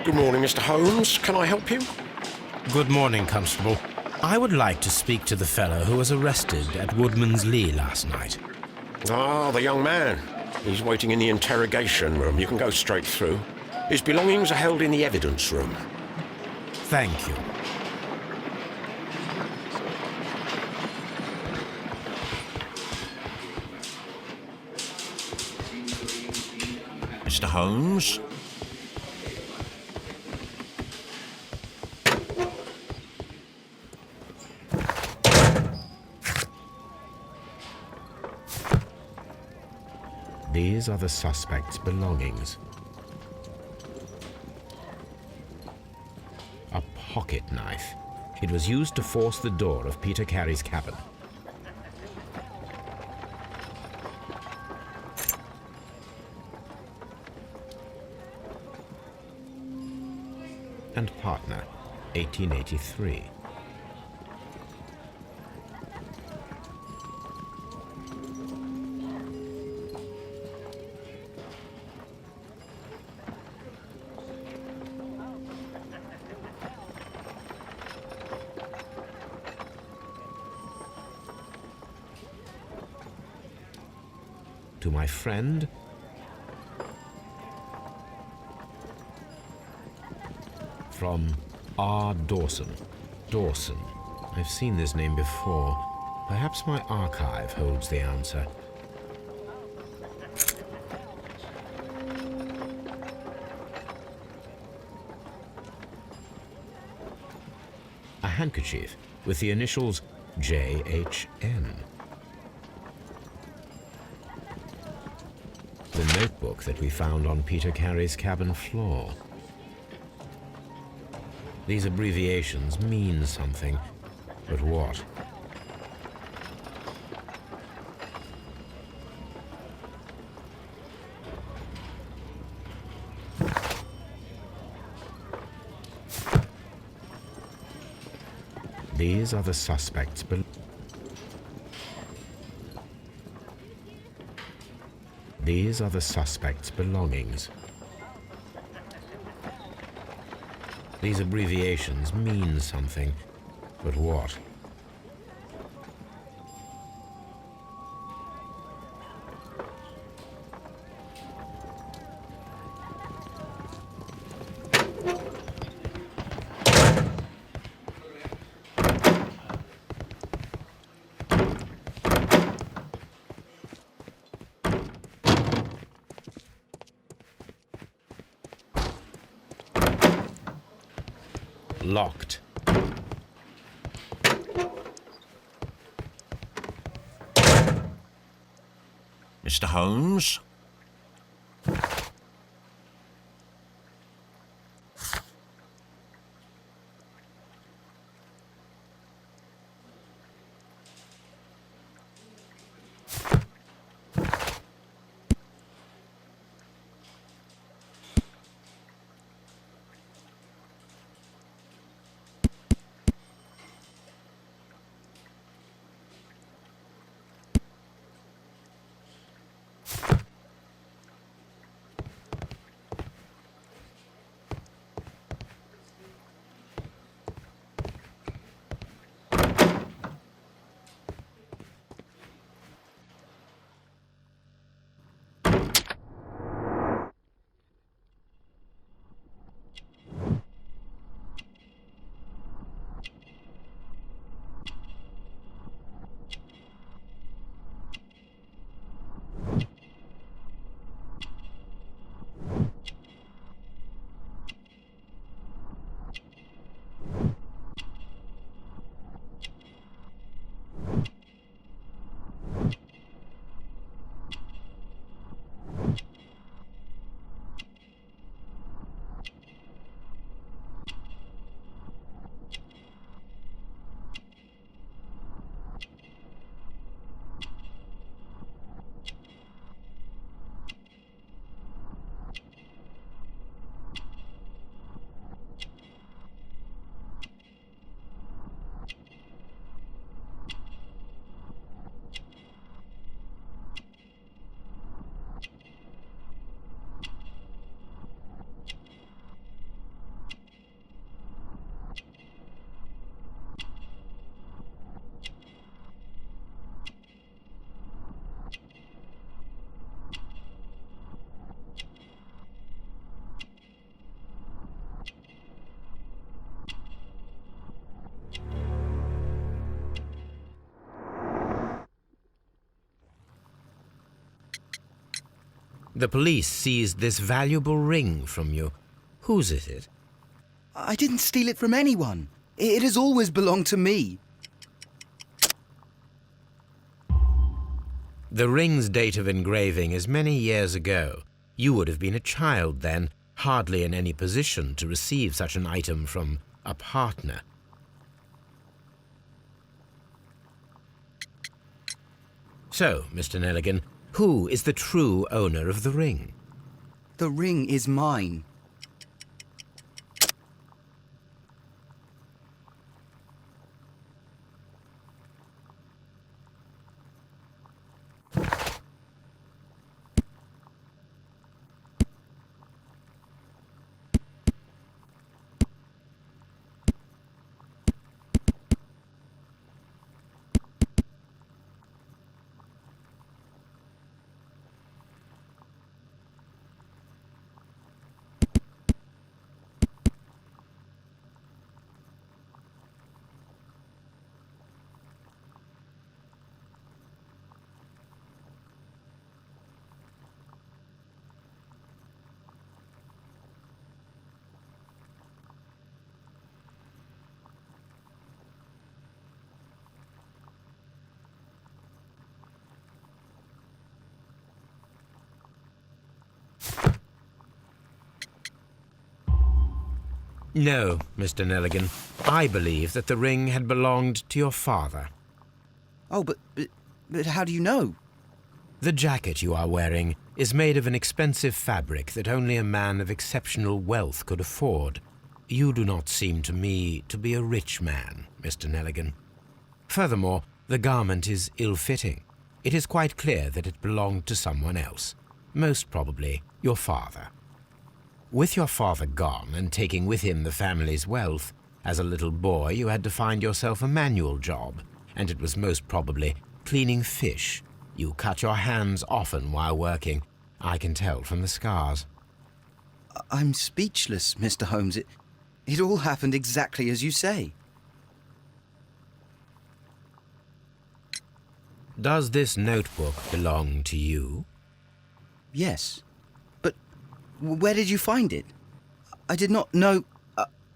Good morning, Mr. Holmes. Can I help you? Good morning, Constable. I would like to speak to the fellow who was arrested at Woodman's Lee last night. Ah, the young man. He's waiting in the interrogation room. You can go straight through. His belongings are held in the evidence room. Thank you. Mr. Holmes? These are the suspect's belongings. A pocket knife. It was used to force the door of Peter Carey's cabin. And partner, 1883. To my friend, from R. Dawson. Dawson. I've seen this name before. Perhaps my archive holds the answer. A handkerchief with the initials J.H.N. The notebook that we found on Peter Carey's cabin floor. These abbreviations mean something, but what? These are the suspects. These are the suspect's belongings. These abbreviations mean something, but what? Locked. Mr. Holmes? The police seized this valuable ring from you. Whose is it? I didn't steal it from anyone. It has always belonged to me. The ring's date of engraving is many years ago. You would have been a child then, hardly in any position to receive such an item from a partner. So, Mr. Nelligan, who is the true owner of the ring? The ring is mine. No, Mr. Nelligan. I believe that the ring had belonged to your father. Oh, but how do you know? The jacket you are wearing is made of an expensive fabric that only a man of exceptional wealth could afford. You do not seem to me to be a rich man, Mr. Nelligan. Furthermore, the garment is ill-fitting. It is quite clear that it belonged to someone else, most probably your father. With your father gone and taking with him the family's wealth, as a little boy you had to find yourself a manual job, and it was most probably cleaning fish. You cut your hands often while working. I can tell from the scars. I'm speechless, Mr. Holmes. It all happened exactly as you say. Does this notebook belong to you? Yes. But where did you find it? I did not know...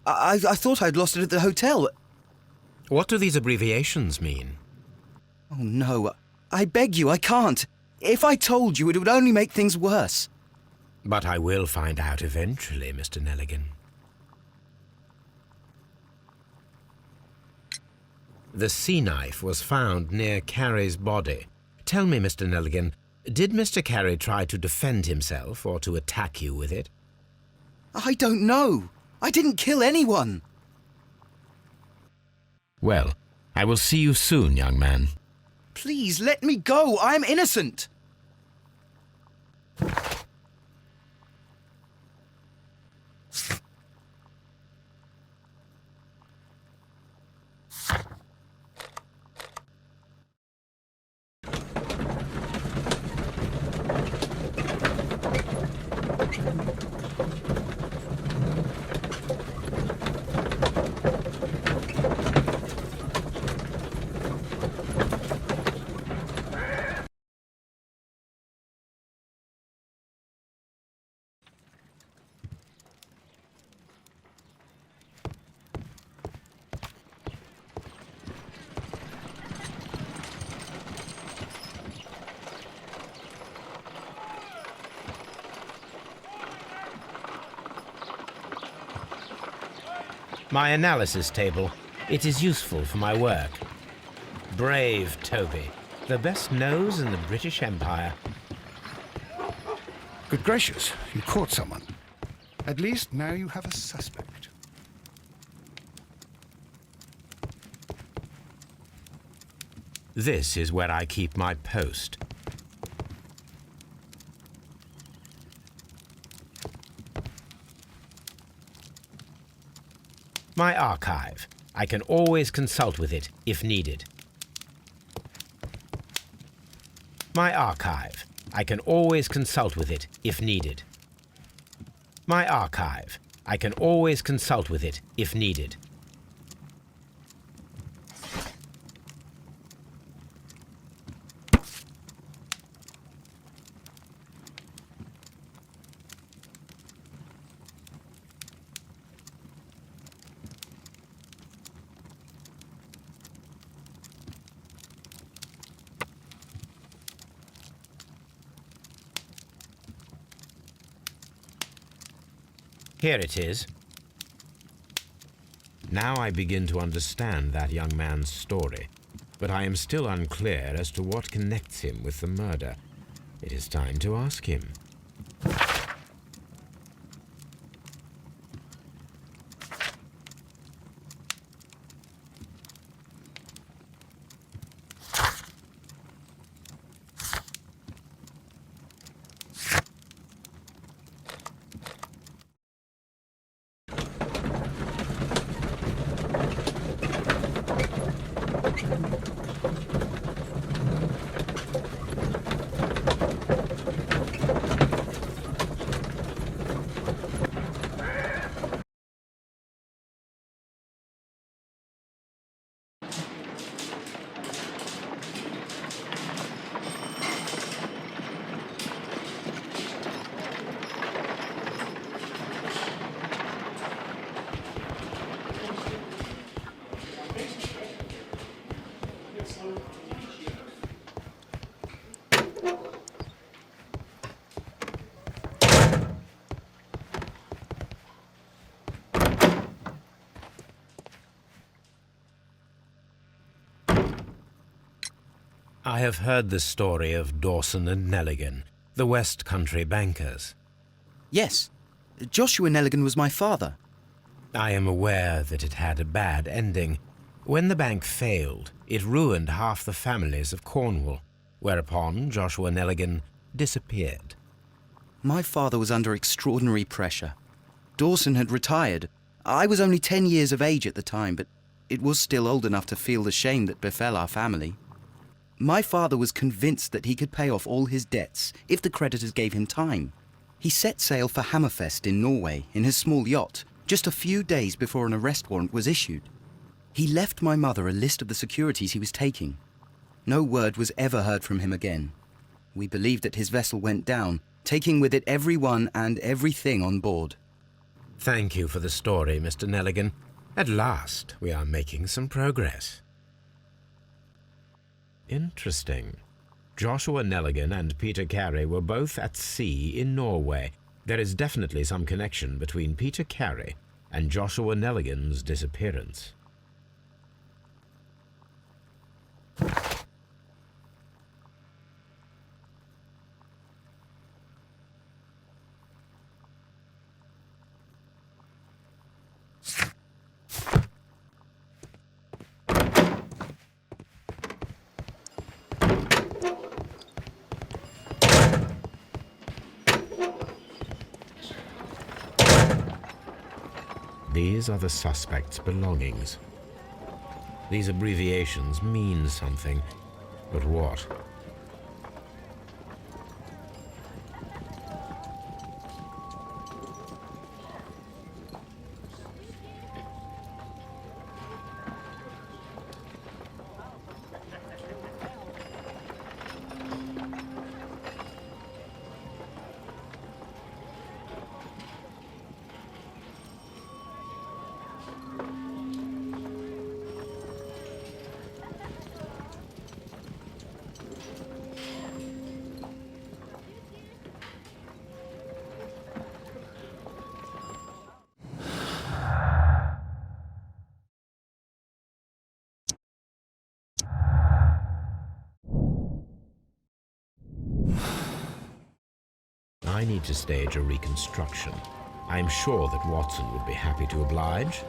I thought I'd lost it at the hotel. What do these abbreviations mean? Oh, no. I beg you, I can't. If I told you, it would only make things worse. But I will find out eventually, Mr. Nelligan. The sea knife was found near Carey's body. Tell me, Mr. Nelligan, did Mr. Carey try to defend himself or to attack you with it? I don't know. I didn't kill anyone. Well, I will see you soon, young man. Please, let me go. I am innocent. My analysis table. It is useful for my work. Brave Toby, the best nose in the British Empire. Good gracious, you caught someone. At least now you have a suspect. This is where I keep my post. My archive. I can always consult with it if needed. My archive. I can always consult with it if needed. My archive. I can always consult with it if needed. Here it is. Now I begin to understand that young man's story, but I am still unclear as to what connects him with the murder. It is time to ask him. I have heard the story of Dawson and Nelligan, the West Country bankers. Yes. Joshua Nelligan was my father. I am aware that it had a bad ending. When the bank failed, it ruined half the families of Cornwall, whereupon Joshua Nelligan disappeared. My father was under extraordinary pressure. Dawson had retired. I was only 10 years of age at the time, but it was still old enough to feel the shame that befell our family. My father was convinced that he could pay off all his debts if the creditors gave him time. He set sail for Hammerfest in Norway in his small yacht just a few days before an arrest warrant was issued. He left my mother a list of the securities he was taking. No word was ever heard from him again. We believe that his vessel went down, taking with it everyone and everything on board. Thank you for the story, Mr. Nelligan. At last, we are making some progress. Interesting. Joshua Nelligan and Peter Carey were both at sea in Norway. There is definitely some connection between Peter Carey and Joshua Nelligan's disappearance. These are the suspect's belongings. These abbreviations mean something, but what? I need to stage a reconstruction. I'm sure that Watson would be happy to oblige.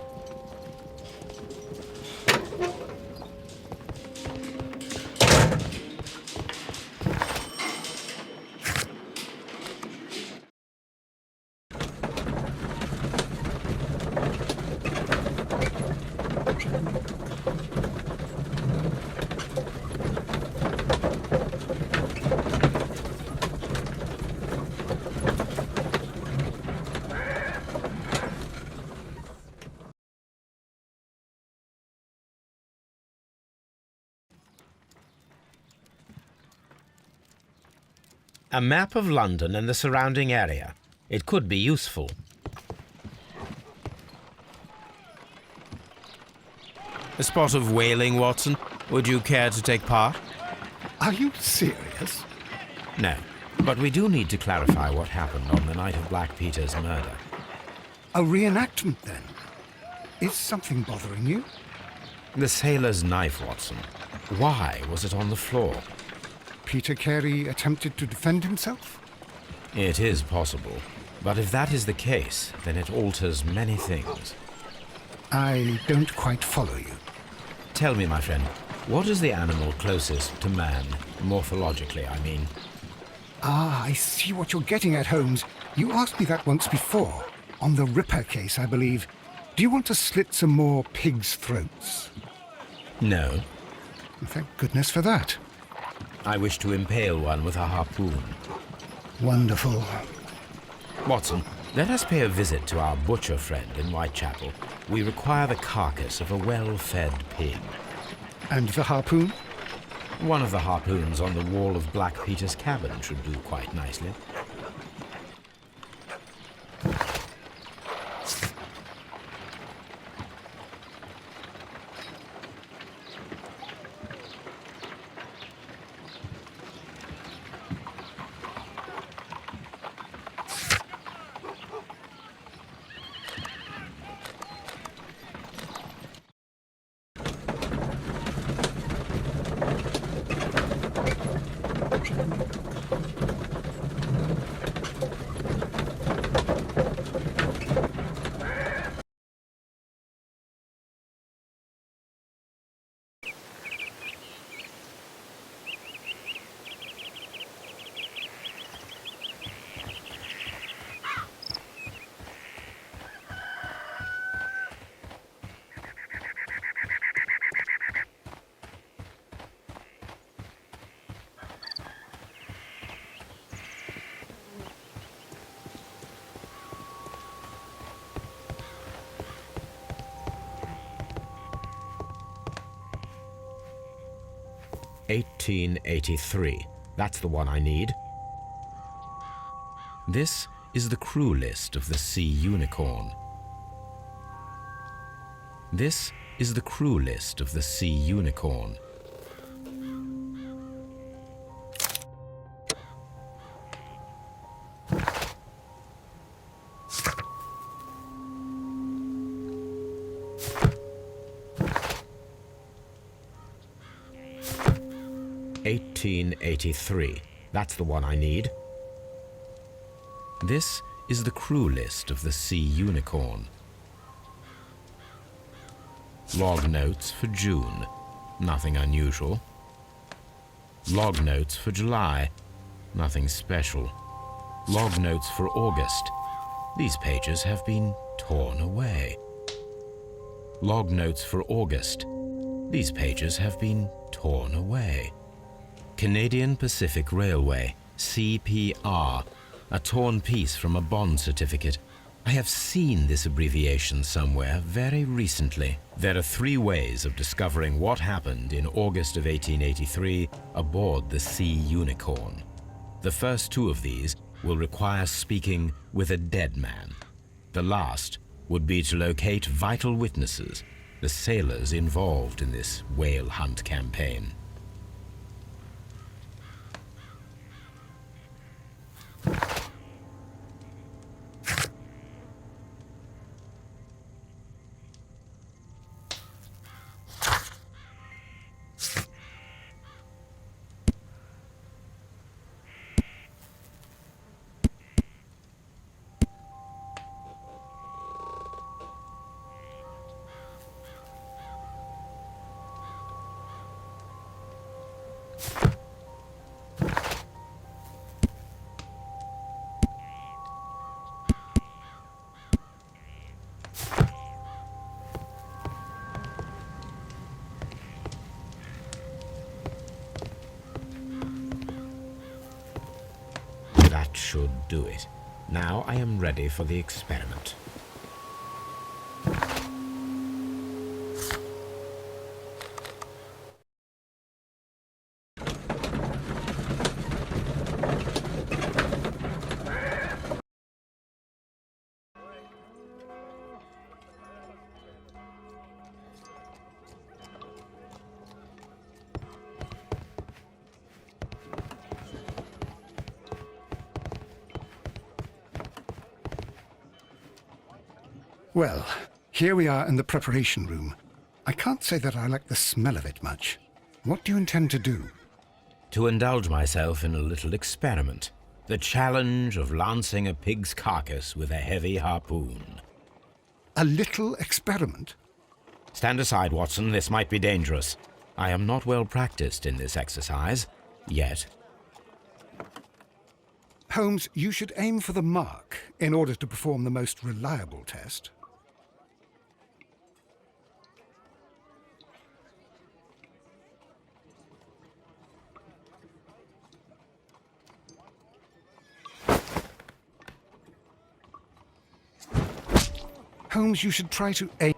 A map of London and the surrounding area. It could be useful. A spot of whaling, Watson. Would you care to take part? Are you serious? No, but we do need to clarify what happened on the night of Black Peter's murder. A reenactment, then? Is something bothering you? The sailor's knife, Watson. Why was it on the floor? Peter Carey attempted to defend himself? It is possible. But if that is the case, then it alters many things. I don't quite follow you. Tell me, my friend, what is the animal closest to man, morphologically, I mean? Ah, I see what you're getting at, Holmes. You asked me that once before. On the Ripper case, I believe. Do you want to slit some more pigs' throats? No. Thank goodness for that. I wish to impale one with a harpoon. Wonderful. Watson, let us pay a visit to our butcher friend in Whitechapel. We require the carcass of a well-fed pig. And the harpoon? One of the harpoons on the wall of Black Peter's cabin should do quite nicely. "1883. That's the one I need. This is the crew list of the Sea Unicorn. This is the crew list of the Sea Unicorn. "1883. That's the one I need. This is the crew list of the Sea Unicorn. Log notes for June. Nothing unusual. Log notes for July. Nothing special. Log notes for August. These pages have been torn away. Log notes for August. These pages have been torn away. Canadian Pacific Railway, CPR, a torn piece from a bond certificate. I have seen this abbreviation somewhere very recently. There are 3 ways of discovering what happened in August of 1883 aboard the Sea Unicorn. The first 2 of these will require speaking with a dead man. The last would be to locate vital witnesses, the sailors involved in this whale hunt campaign. That should do it. Now I am ready for the experiment. Well, here we are in the preparation room. I can't say that I like the smell of it much. What do you intend to do? To indulge myself in a little experiment. The challenge of lancing a pig's carcass with a heavy harpoon. A little experiment? Stand aside, Watson. This might be dangerous. I am not well practiced in this exercise. Yet. Holmes, you should aim for the mark in order to perform the most reliable test. Holmes, you should try to aim.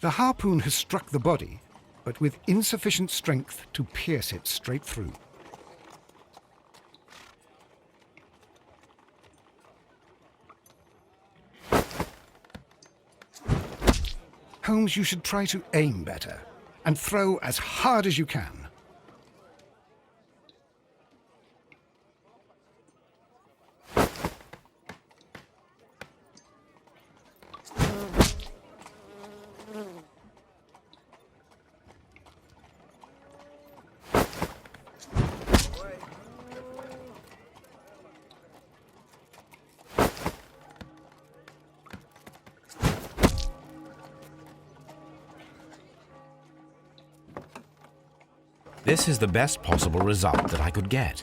The harpoon has struck the body, but with insufficient strength to pierce it straight through. Holmes, you should try to aim better and throw as hard as you can. This is the best possible result that I could get.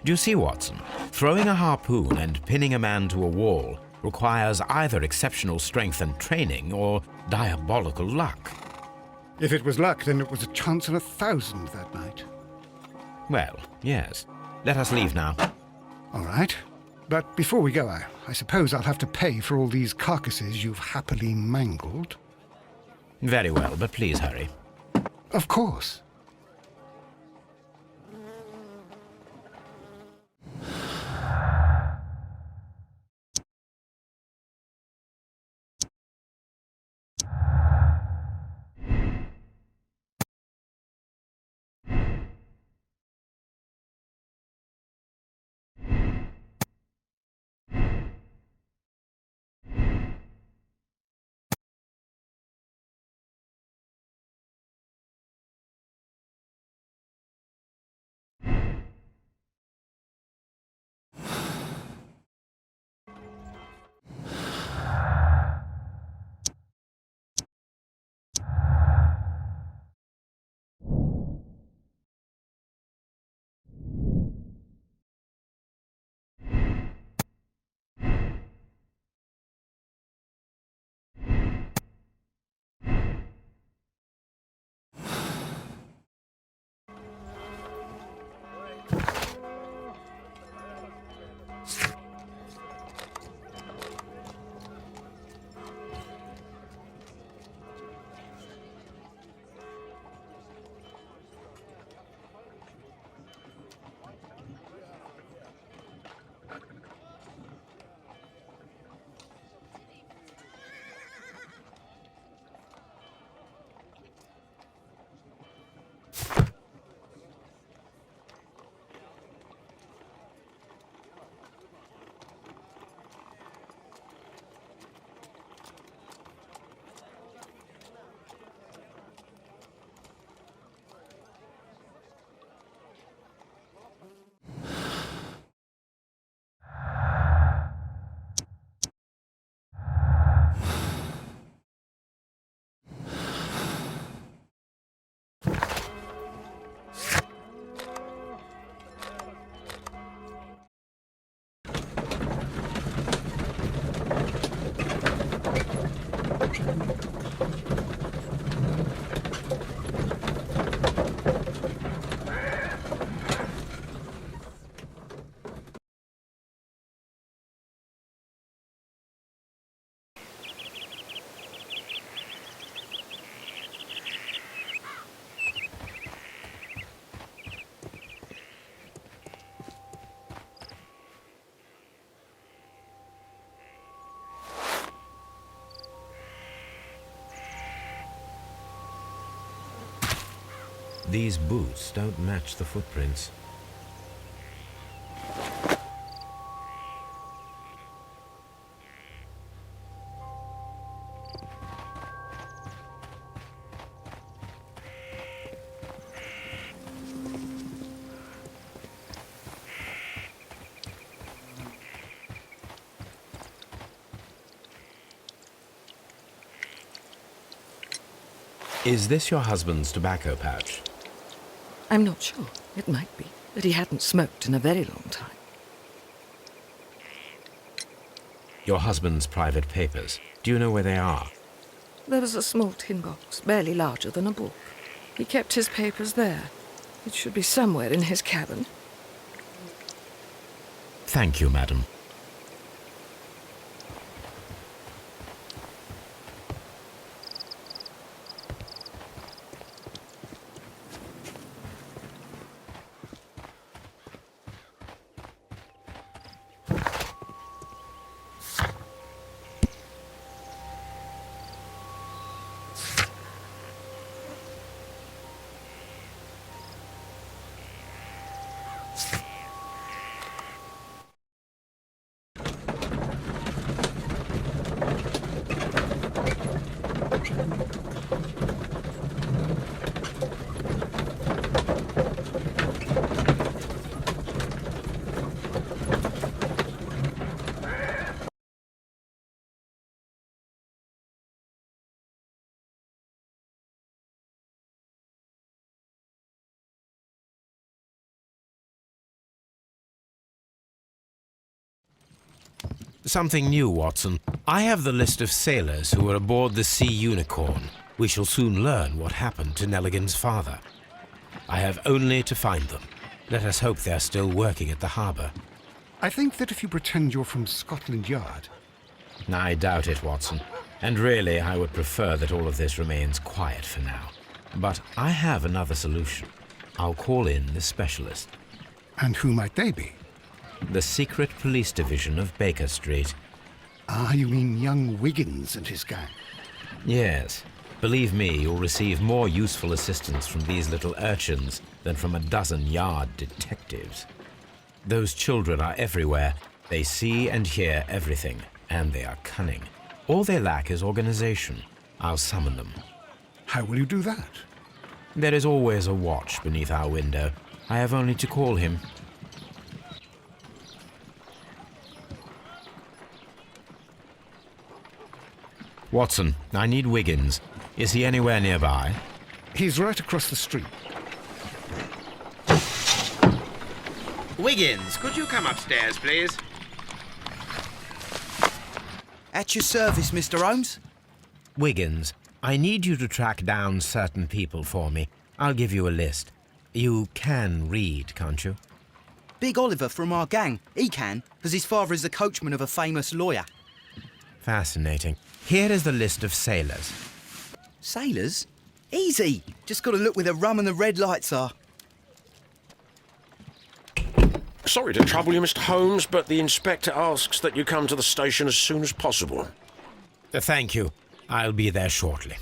Do you see, Watson? Throwing a harpoon and pinning a man to a wall requires either exceptional strength and training or diabolical luck. If it was luck, then it was a chance in 1,000 that night. Well, yes. Let us leave now. All right. But before we go, I suppose I'll have to pay for all these carcasses you've happily mangled. Very well, but please hurry. Of course. These boots don't match the footprints. Is this your husband's tobacco pouch? I'm not sure. It might be, but he hadn't smoked in a very long time. Your husband's private papers. Do you know where they are? There was a small tin box, barely larger than a book. He kept his papers there. It should be somewhere in his cabin. Thank you, madam. Something new, Watson. I have the list of sailors who were aboard the Sea Unicorn. We shall soon learn what happened to Nelligan's father. I have only to find them. Let us hope they are still working at the harbour. I think that if you pretend you're from Scotland Yard... I doubt it, Watson. And really, I would prefer that all of this remains quiet for now. But I have another solution. I'll call in the specialist. And who might they be? The secret police division of Baker Street. Ah, you mean young Wiggins and his gang? Yes. Believe me, you'll receive more useful assistance from these little urchins than from a dozen yard detectives. Those children are everywhere. They see and hear everything, and they are cunning. All they lack is organization. I'll summon them. How will you do that? There is always a watch beneath our window. I have only to call him. Watson, I need Wiggins. Is he anywhere nearby? He's right across the street. Wiggins, could you come upstairs, please? At your service, Mr. Holmes. Wiggins, I need you to track down certain people for me. I'll give you a list. You can read, can't you? Big Oliver from our gang. He can, because his father is the coachman of a famous lawyer. Fascinating. Here is the list of sailors. Sailors? Easy. Just got to look where the rum and the red lights are. Sorry to trouble you, Mr. Holmes, but the inspector asks that you come to the station as soon as possible. Thank you. I'll be there shortly.